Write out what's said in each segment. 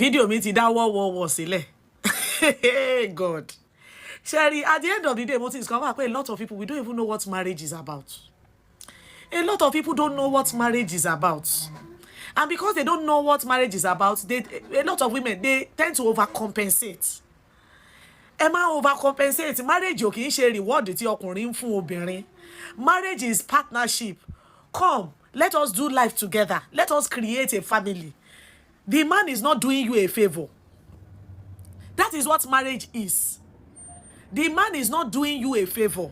Video mi ti dá wọ́wọ́wọ́ sílẹ̀. God. Sherry, at the end of the day, what is discover a lot of people, we don't even know what marriage is about. A lot of people don't know what marriage is about. And because they don't know what marriage is about, a lot of women, they tend to overcompensate. Emma overcompensate. Marriage ò kì í ṣe reward tí ọkùnrin ń fún obìnrin. Marriage is partnership. Come, let us do life together. Let us create a family. The man is not doing you a favor. That is what marriage is. The man is not doing you a favor.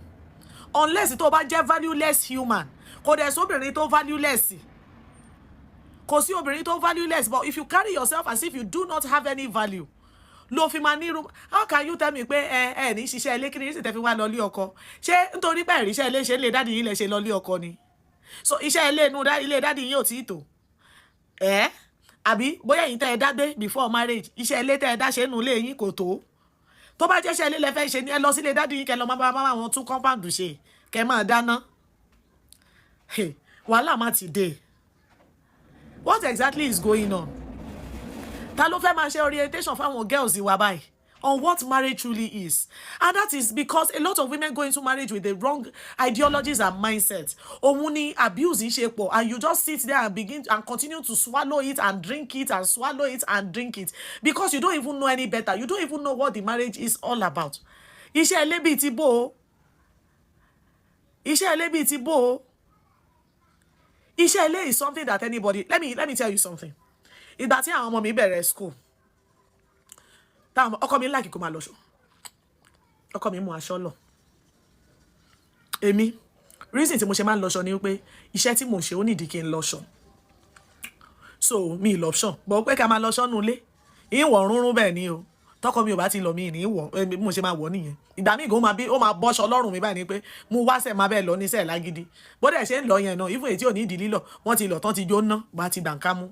Unless it over valueless human. Kò dẹ̀ sóbìnrin tó valueless. Kò sí obìnrin tó valueless. But if you carry yourself as if you do not have any value, lo fi máa ní room. How can you tell me pé ní ṣiṣẹ́ ilé kí ni sì tẹ́ fi wá lọ lé ọkọ? Ṣé nítorí pé ìríṣẹ́ ilé ṣe lè daddy yín lè ṣe lọ lé ọkọ ni? So iṣẹ́ ilé inú ilé daddy yín ò tí tó. Àbí bóyá yín tẹ́ ẹ dá gbé before marriage. Iṣẹ́ ilé tẹ́ ẹ dá ṣe nínú ilé yín kò tó. Tó bá jẹ́ iṣẹ́ ilé lẹ fẹ́ ṣe ni ẹ lọ sílé daddy yín kẹ́ lọ máa bá àwọn tún compound ṣe. Kẹ́ máa dáná. Wàhálà má ti dé. What exactly is going on? Ta ló fẹ́ máa ṣe orientation fáwọn girls ìwà báyìí on what marriage truly is. And that is because a lot of women go into marriage with the wrong ideologies and mindsets. Òun ni abuse ń ṣe pọ̀, and you just sit there and begin and continue to swallow it and drink it and swallow it and drink it because you don't even know any better. You don't even know what the marriage is all about. Iṣẹ́ ilé bíi ti bó o. Iṣẹ́ ilé bíi ti bó o. Iṣẹ́ ilé is something that anybody. Let me tell you something. Ìgbà tí àwọn ọmọ mi bẹ̀rẹ̀ school. Ọkọ mi like kó máa lọ ṣọ. Ọkọ mi mú aṣọ lọ. Èmi, reason tí mo ṣe máa ń lọ ṣọ ni pé iṣẹ́ tí mo ṣe ó nídìí kí n lọ ṣọ. So mi lọ ṣọ. But pé ká máa lọ ṣọ nú ilé. Ìwọ̀n rúnrún bẹ́ẹ̀ ni o. Tọkọ mi ò bá ti lọ mi ní ìwọ̀n mo ṣe máa wọ̀ nìyẹn. Ìgbà míì gan ó máa bọ́ṣọ lọ́rùn mi báyìí ni pé mo wá ṣe máa bẹ́ẹ̀ lọ níṣẹ́ lágídí. Bó dẹ̀ ṣe ń lọ yẹn náà, even èyí tí ò ní ìdí lílọ, wọ́n ti lọ tán ti jóná, bá ti dànká mú.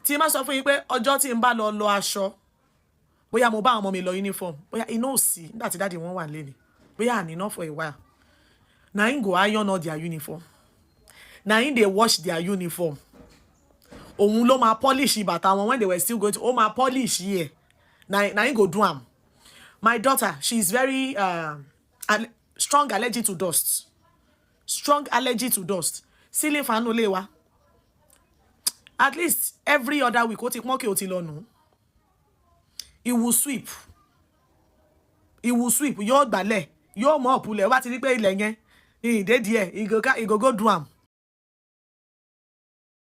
Tí ma sọ fún yín pé ọjọ́ tí n bá lọ aṣọ, bóyá mo bá àwọn ọmọ mi lọ uniform, bóyá iná ò sí nígbà tí daddy wọn wà lé ni, bóyá àní enough for a while. Na him go iron all their uniform. Na him dey wash their uniform. Òun ló máa polish bàtà wọn when they were still going to, ó máa polish here. Na him go do am. My daughter, she is very strong allergy to dust. Strong allergy to dust. Ceiling fan no lè wá. At least every other week, ó ti pọ́n kí ó ti lọ nù. He will sweep. He will sweep. Yóò gbálẹ̀. Yóò mop ilẹ̀. Wá ti rí pé ilẹ̀ yẹn. He dey there. He go do am.